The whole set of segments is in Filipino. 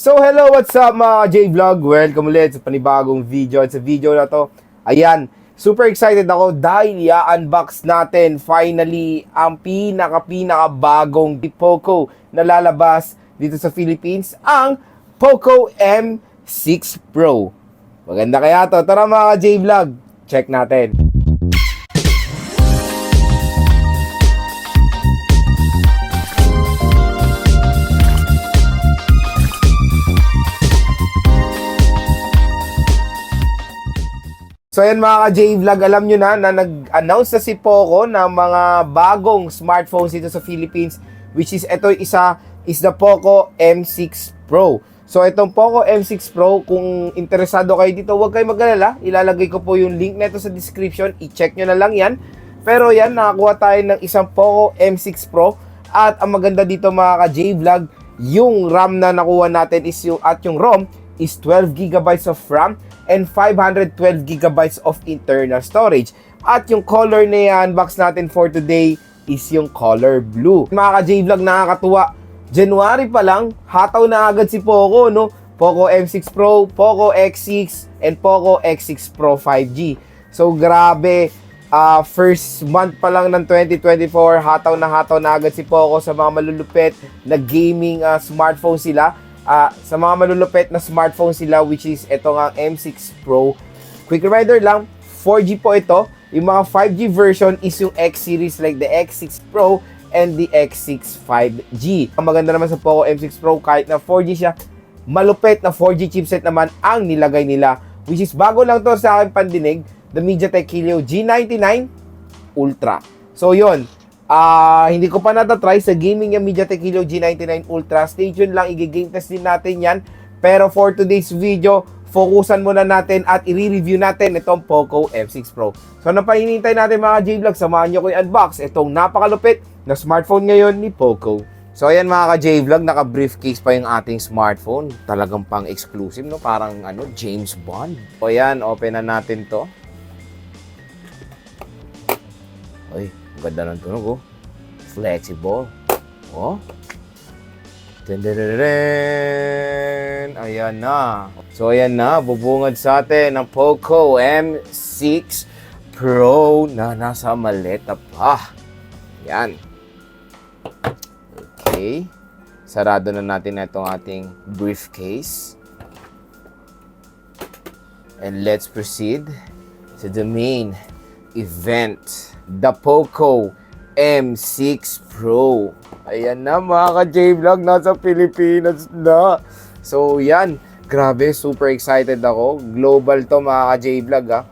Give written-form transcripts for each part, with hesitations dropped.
So hello, what's up mga J-Vlog? Welcome ulit sa panibagong video. At sa video na to, ayan, super excited ako dahil i-unbox natin finally ang pinaka-bagong Poco na lalabas dito sa Philippines, ang Poco M6 Pro. Maganda kaya to? Tara mga J-Vlog, check natin. So ayan mga ka-J-Vlog, alam nyo na nag-announce na si Poco ng mga bagong smartphones dito sa Philippines, which is ito isa is the Poco M6 Pro. So itong Poco M6 Pro, kung interesado kayo dito, huwag kayo mag-alala. Ilalagay ko po yung link nito sa description, i-check nyo na lang yan. Pero yan, nakakuha tayo ng isang Poco M6 Pro at ang maganda dito mga ka-J-Vlog, yung RAM na nakuha natin is yung ROM is 12 GB of RAM and 512 GB of internal storage. At yung color na i-unbox natin for today is yung color blue. Mga ka-J-Vlog, nakakatuwa. January pa lang, hataw na agad si Poco, no? Poco M6 Pro, Poco X6, and Poco X6 Pro 5G. So, grabe. First month pa lang ng 2024, hataw na agad si Poco sa mga malulupit na gaming smartphone sila. Sa mga malulupit na smartphone sila, which is ito nga M6 Pro. Quick reminder lang, 4G po ito. Yung mga 5G version is yung X series like the X6 Pro and the X6 5G. Ang maganda naman sa Poco M6 Pro, kahit na 4G siya, malupit na 4G chipset naman ang nilagay nila, which is bago lang to sa akin pandinig, the MediaTek Helio G99 Ultra. So yun, hindi ko pa natatry sa gaming yung MediaTek Helio G99 Ultra. Stay tuned lang, i-game test din natin yan. Pero for today's video, fokusan muna natin at i-review natin itong Poco M6 Pro. So ano pa hinihintay natin mga J-Vlog? Samahan nyo ko i-unbox itong napakalupit na smartphone ngayon ni Poco. So ayan mga ka-J-Vlog, naka-briefcase pa yung ating smartphone. Talagang pang exclusive, no? Parang James Bond. So ayan, open na natin to. Ay, ganda ng tunog, oh. Flexible. Oh. Dun-dun-dun-dun. Ayan na. So, ayan na. Bubungad sa atin ang Poco M6 Pro na nasa maleta pa. Ayan. Okay. Sarado na natin itong ating briefcase. And let's proceed to the main event. The Poco M6 Pro. Ayan na mga ka-J-Vlog, nasa Pilipinas na. So yan, grabe, super excited ako. Global to mga ka-J-Vlog ha.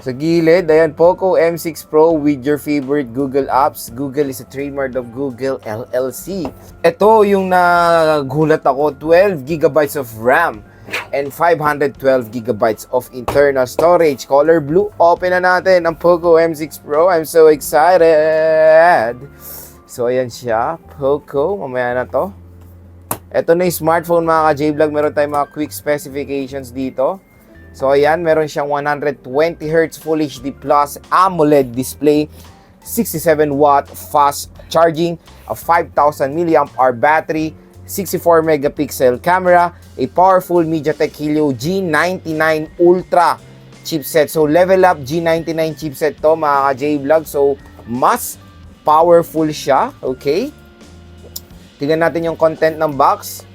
Sa gilid, ayan, Poco M6 Pro with your favorite Google apps. Google is a trademark of Google LLC. Ito yung nagulat ako, 12 GB of RAM and 512 GB of internal storage. Color blue. Open na natin ang Poco M6 Pro. I'm so excited. So, ayan siya. Poco. Mamaya na to. Ito na yung smartphone mga ka-J-Vlog. Meron tayong mga quick specifications dito. So, ayan. Meron siyang 120Hz Full HD Plus AMOLED display, 67-watt fast charging, a 5,000 mAh battery, 64 megapixel camera, a powerful MediaTek Helio G99 Ultra chipset. So, level up G99 chipset to mga ka-J-Vlog. So, mas powerful siya. Okay? Tingnan natin yung content ng box.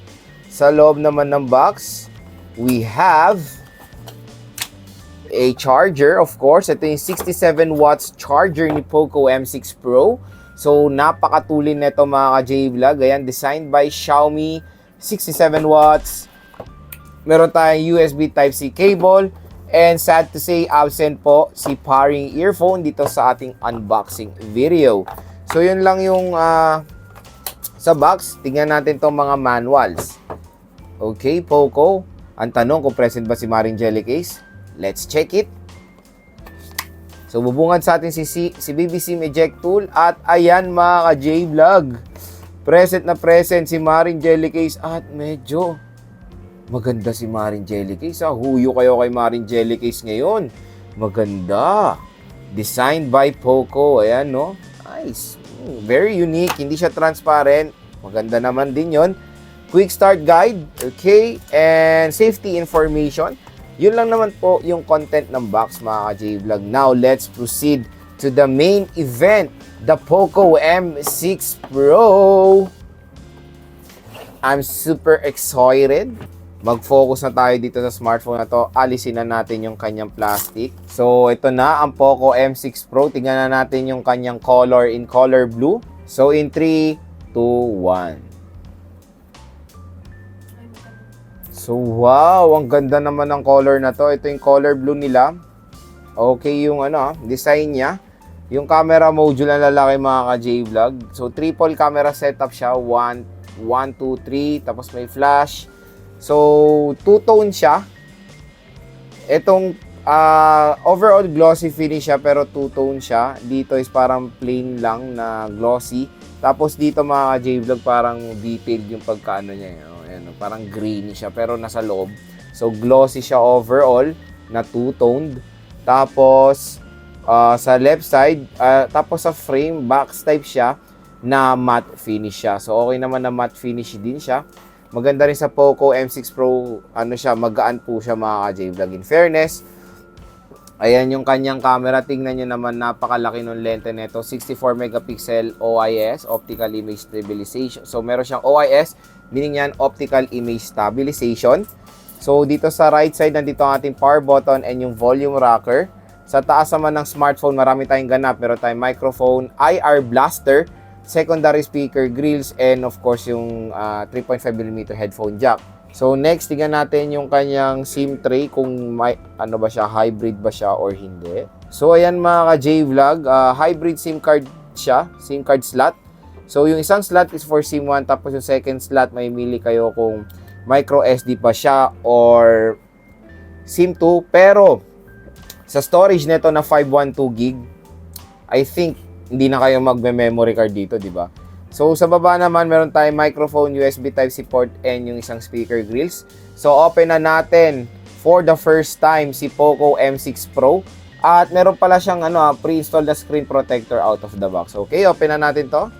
Sa loob naman ng box, we have a charger, of course. Ito yung 67 watts charger ni Poco M6 Pro. So, napakatulin nito mga ka-J-Vlog. Ayan, designed by Xiaomi, 67 watts. Meron tayong USB Type-C cable. And sad to say, absent po si pairing earphone dito sa ating unboxing video. So, yun lang yung sa box. Tingnan natin itong mga manuals. Okay, Poco. Ang tanong kung present ba si Maring Jellycase? Let's check it. So, bubungad sa atin si BB SIM eject tool. At ayan mga ka-J-Vlog, present na present si Maring Jellycase. At medyo maganda si Maring Jellycase. Huyo kayo kay Maring Jellycase ngayon. Maganda. Designed by Poco. Ayan, no? Nice. Very unique. Hindi siya transparent. Maganda naman din yon. quick start guide, okay, and safety information. Yun lang naman po yung content ng box, mga ka-J-Vlog. Now, let's proceed to the main event, the Poco M6 Pro. I'm super excited. Mag-focus na tayo dito sa smartphone na to. Alisin na natin yung kanyang plastic. So, ito na ang Poco M6 Pro. Tingnan na natin yung kanyang color in color blue. So, in 3, 2, 1. So, wow! Ang ganda naman ng color na to. Ito yung color blue nila. Okay yung design niya. Yung camera module na lalaki, mga ka-J-Vlog. So, triple camera setup siya. 1, 2, 3. Tapos may flash. So, two-tone siya. Itong overall glossy finish siya, pero two-tone siya. Dito is parang plain lang na glossy. Tapos dito, mga ka-J-Vlog, parang detailed yung pagkaano niya. Ayan, parang greeny siya, pero nasa loob. So, glossy siya overall, na two-toned. Tapos, sa left side, tapos sa frame, box type siya, na matte finish siya. So, okay naman na matte finish din siya. Maganda rin sa Poco M6 Pro, magaan po siya, mga ka-J-Vlog. In fairness, ayan yung kanyang camera. Tingnan nyo naman, napakalaki ng lente nito. 64 megapixel OIS, Optical Image Stabilization. So, meron siyang OIS, meaning yan, Optical Image Stabilization. So, dito sa right side, nandito ang ating power button and yung volume rocker. Sa taas naman ng smartphone, marami tayong ganap. Meron tayong microphone, IR blaster, secondary speaker grills, and of course yung 3.5mm headphone jack. So next, tingnan natin yung kanyang SIM tray kung may ba siya, hybrid ba siya or hindi. So ayan, mga ka-J-Vlog, hybrid SIM card siya, SIM card slot. So yung isang slot is for SIM 1, tapos yung second slot may mili kayo kung micro SD pa siya or SIM 2. Pero sa storage nito na 512GB, I think hindi na kayo magme-memory card dito, di ba? So, sa baba naman, meron tayong microphone, USB Type-C port, and yung isang speaker grills. So, open na natin for the first time si Poco M6 Pro. At meron pala siyang pre-installed na screen protector out of the box. Okay, open na natin to.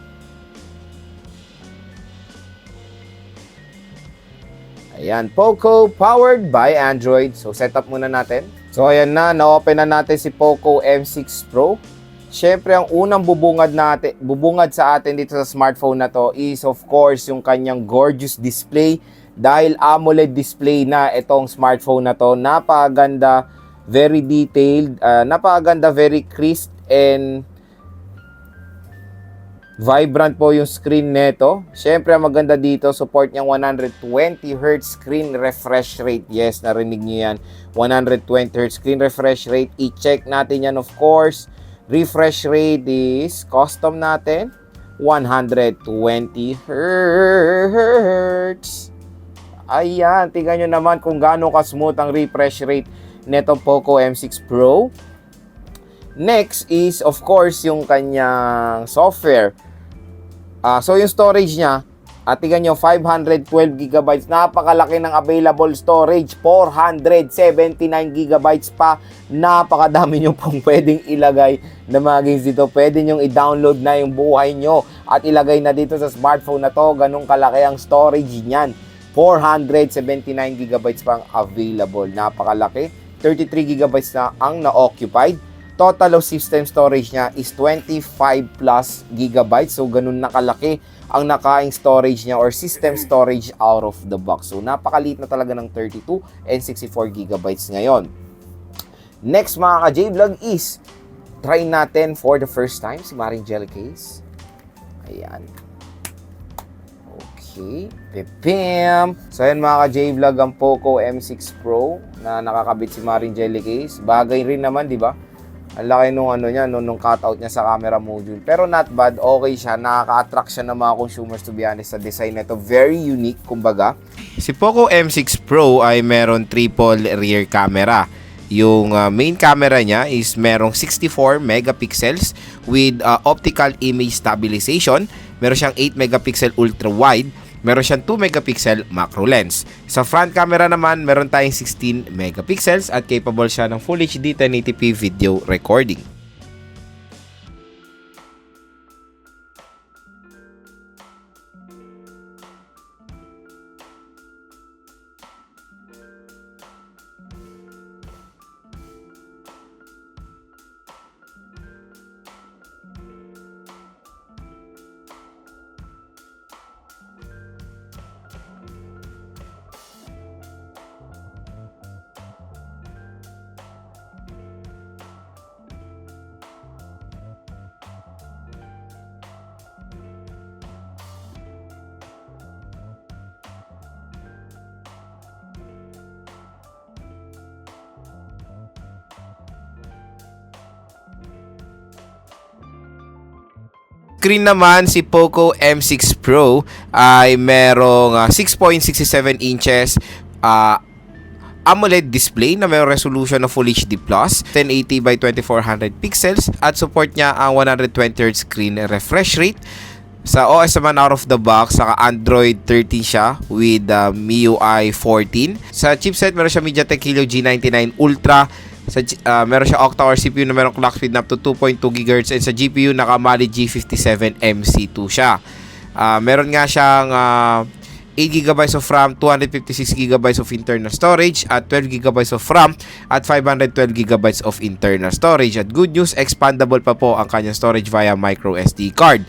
Ayan, Poco powered by Android. So, setup muna natin. So, ayan na-open na natin si Poco M6 Pro. Siyempre, ang unang bubungad sa atin dito sa smartphone na to is of course yung kanyang gorgeous display. Dahil AMOLED display na itong smartphone na to. Napakaganda, very detailed, napakaganda, very crisp and vibrant po yung screen nito. Siyempre, ang maganda dito, support niyang 120Hz screen refresh rate. Yes, narinig niyo yan. 120Hz screen refresh rate. I-check natin yan, of course. Refresh rate is custom natin 120Hz. Ayan, tingnan nyo naman kung gaano ka-smooth ang refresh rate netong Poco M6 Pro. Next is of course yung kanyang software. So yung storage niya, tingnan nyo, 512GB. Napakalaki ng available storage. 479GB pa. Napakadami nyo pong pwedeng ilagay na mga games dito. Pwede nyo i-download na yung buhay nyo at ilagay na dito sa smartphone na to. Ganun kalaki ang storage niyan. 479GB pa ang available. Napakalaki. 33GB na ang na-occupied. Total of system storage niya is 25 plus gigabytes. So, ganun nakalaki ang nakaing storage niya or system storage out of the box. So, napakaliit na talaga ng 32 and 64 gigabytes ngayon. Next, mga ka-J-Vlog, is try natin for the first time si Maring Jelly Case. Ayan. Okay. Pipim! So, ayan, mga ka-J-Vlog, ang Poco M6 Pro na nakakabit si Maring Jelly Case. Bagay rin naman, di ba? Ang laki nung nung cutout niya sa camera module. Pero not bad, okay siya. Nakaka-attract siya ng mga consumers, to be honest, sa design nito. Very unique, kumbaga. Si Poco M6 Pro ay meron triple rear camera. Yung main camera niya is merong 64 megapixels with optical image stabilization. Meron siyang 8 megapixel ultra wide. Meron siyang 2 megapixel macro lens. Sa front camera naman, meron tayong 16 megapixels at capable siya ng Full HD 1080p video recording. Screen naman, si Poco M6 Pro ay merong 6.67 inches AMOLED display na may resolution na Full HD+, 1080 by 2400 pixels at support niya ang 120Hz screen refresh rate. Sa OS naman out of the box, saka Android 13 siya with MIUI 14. Sa chipset, meron siya MediaTek Helio G99 Ultra. Meron siya octa-core CPU na merong clock speed na up to 2.2 GHz and sa GPU nakamali G57MC2 siya. Meron nga siyang 8GB of RAM, 256GB of internal storage at 12GB of RAM at 512GB of internal storage. At good news, expandable pa po ang kanyang storage via micro SD card.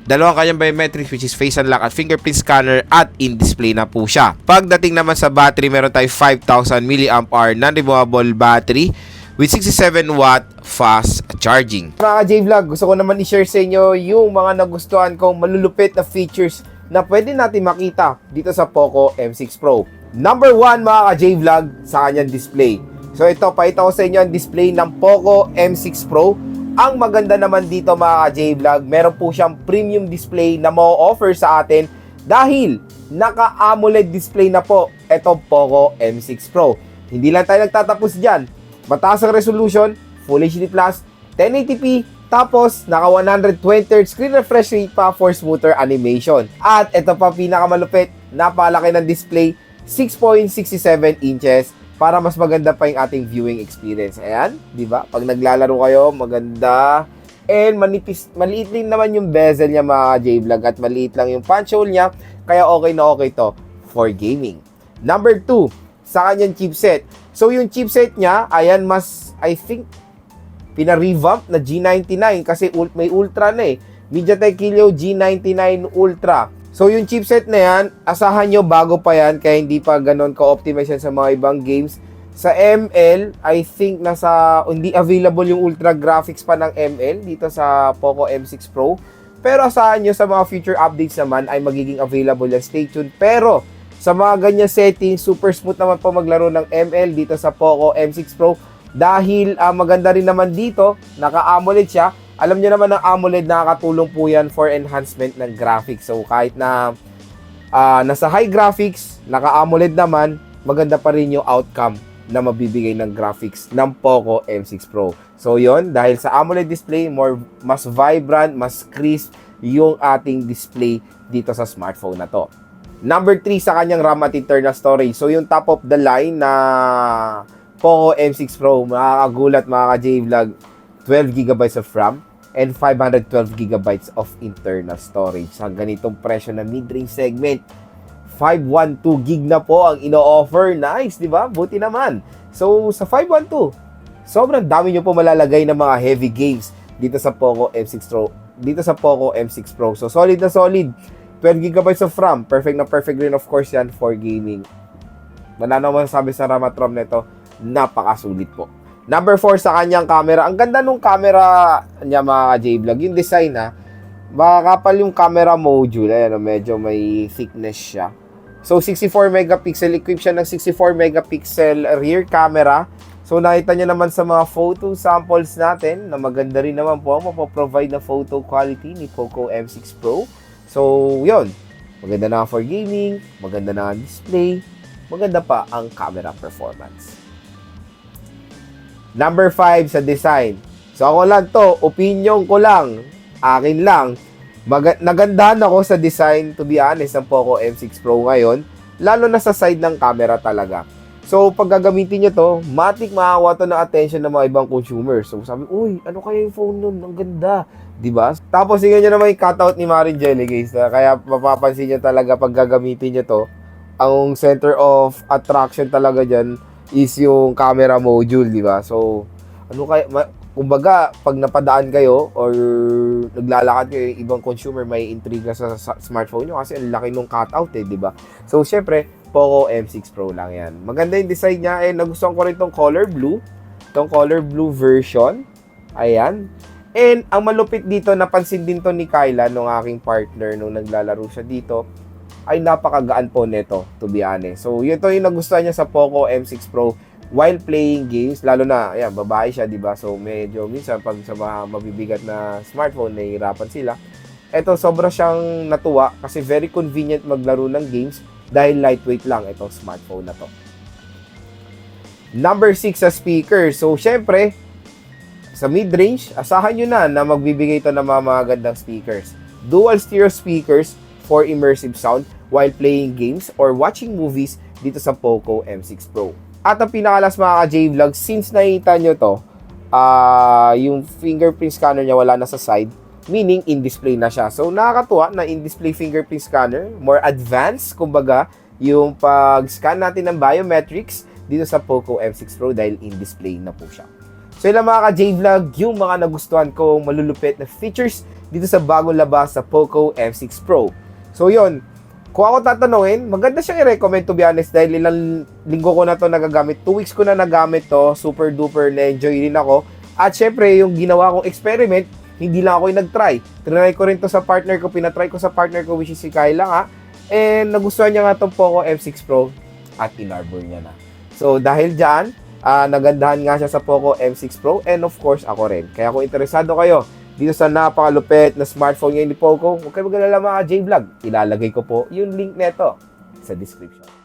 Dalawang kanyang biometrics which is face unlock at fingerprint scanner at in-display na po siya. Pagdating naman sa battery, meron tayo 5,000 mAh non-removable battery with 67 watt fast charging. Mga J-Vlog, gusto ko naman i-share sa inyo yung mga nagustuhan kong malulupit na features na pwede natin makita dito sa Poco M6 Pro. Number 1 mga J-Vlog, sa kanyang display. So ito, pakita ko sa inyo ang display ng Poco M6 Pro. Ang maganda naman dito mga J-Vlog, meron po siyang premium display na ma-offer sa atin dahil naka-AMOLED display na po itong Poco M6 Pro. Hindi lang tayo nagtatapos dyan. Mataas ang resolution, Full HD+, 1080p, tapos naka 120Hz screen refresh rate pa for smoother animation. At ito pa pinakamalupit, napalaki ng display, 6.67 inches para mas maganda pa yung ating viewing experience. Ayan, di ba? Pag naglalaro kayo, maganda. And maliit din naman yung bezel niya mga J-Vlog at maliit lang yung punch hole niya. Kaya okay na okay to for gaming. Number 2, sa kanyang chipset. So yung chipset niya, ayan, mas, I think, pina-revamp na G99 kasi may Ultra na eh. MediaTek Helio G99 Ultra. So yung chipset na yan, asahan nyo bago pa yan kaya hindi pa ganon ka-optimize yan sa mga ibang games. Sa ML, I think hindi available yung Ultra graphics pa ng ML dito sa Poco M6 Pro. Pero asahan nyo sa mga future updates naman ay magiging available yan. Stay tuned. Pero sa mga ganyan settings, super smooth naman po maglaro ng ML dito sa Poco M6 Pro. Dahil maganda rin naman dito, naka-AMOLED siya. Alam niyo naman ng AMOLED nakakatulong po yan for enhancement ng graphics. So kahit na nasa high graphics, naka-AMOLED naman, maganda pa rin yung outcome na mabibigay ng graphics ng Poco M6 Pro. So yon, dahil sa AMOLED display, mas vibrant, mas crisp yung ating display dito sa smartphone na to. Number 3 sa kanyang RAM at internal storage. So yung top of the line na Poco M6 Pro, makakagulat mga J-Vlog, 12GB of RAM and 512GB of internal storage. Sa ganitong presyo na mid-range segment, 512GB na po ang ino-offer. Nice, di ba? Buti naman. So, sa 512, sobrang dami nyo po malalagay ng mga heavy games dito sa Poco M6 Pro. So, solid na solid. 12GB of RAM. Perfect na perfect rin of course yan for gaming. Wala naman sabi sa RAM at ROM nito. Napakasulit po. Number 4 sa kanyang camera. Ang ganda nung camera niya mga J-Vlog. Yung design makakapal yung camera module. Ayan, medyo may thickness siya. So 64 megapixel. Equipped siya ng 64 megapixel rear camera. So nakita niyo naman sa mga photo samples natin na maganda rin naman po ang mapoprovide na photo quality ni Poco M6 Pro. So yun. Maganda na for gaming. Maganda na ang display. Maganda pa ang camera performance. Number 5 sa design. So ako lang to, opinion ko lang, akin lang. Nagandahan ako sa design, to be honest, ng Poco M6 Pro ngayon, lalo na sa side ng camera talaga. So pag gagamitin nyo to, matik makakuha to ng attention ng mga ibang consumers. So sabi, uy, ano kaya yung phone nun? Ang ganda. Diba? Tapos tingnan nyo naman yung cutout ni Marin Jelly, guys. Kaya mapapansin nyo talaga pag gagamitin nyo to, ang center of attraction talaga dyan is yung camera module, di ba? So, ano kaya, kumbaga, pag napadaan kayo or naglalakad kayo, ibang consumer may intriga sa smartphone nyo kasi ang laki nung cutout di ba? So, syempre, Poco M6 Pro lang yan. Maganda yung design niya and nagustuhan ko rin tong color blue version. Ayan. And ang malupit dito, napansin din to ni Kyla, nung aking partner, nung naglalaro siya dito, ay napakagaan po nito, to be honest. So, yun to yung nagustuhan niya sa Poco M6 Pro while playing games, lalo na, ayan, babae siya, di ba? So, medyo minsan, pag sa mga mabibigat na smartphone, nahihirapan sila. Ito, sobra siyang natuwa kasi very convenient maglaro ng games dahil lightweight lang itong smartphone na to. Number 6 sa speaker. So, syempre, sa mid-range, asahan nyo na magbibigay ito ng mga magandang speakers. Dual stereo speakers for immersive sound while playing games or watching movies dito sa Poco M6 Pro. At ang pinakalas mga ka-J-Vlog, since nakita nyo to, yung fingerprint scanner niya wala na sa side, meaning in-display na siya. So, nakakatuwa na in-display fingerprint scanner, more advanced, kumbaga, yung pag-scan natin ng biometrics dito sa Poco M6 Pro dahil in-display na po siya. So, yun lang mga ka-J-Vlog, yung mga nagustuhan kong malulupit na features dito sa bagong labas sa Poco M6 Pro. So, yun. Kung ako tatanungin, maganda siyang i-recommend to be honest dahil ilang linggo ko na to nagagamit. 2 weeks ko na nagamit to. Super duper na-enjoy din ako. At syempre, yung ginawa kong experiment, hindi lang ako yung nag-try. Trinay ko rin to sa partner ko. Pinatry ko sa partner ko which is si Kyla nga. And nagustuhan niya nga itong Poco M6 Pro at inarbor niya na. So dahil dyan, nagandahan nga siya sa Poco M6 Pro and of course ako rin. Kaya kung interesado kayo dito sa napakalupit na smartphone ngayon ni Poco, huwag kayo mag-alala mga J-Vlog. Ilalagay ko po yung link neto sa description.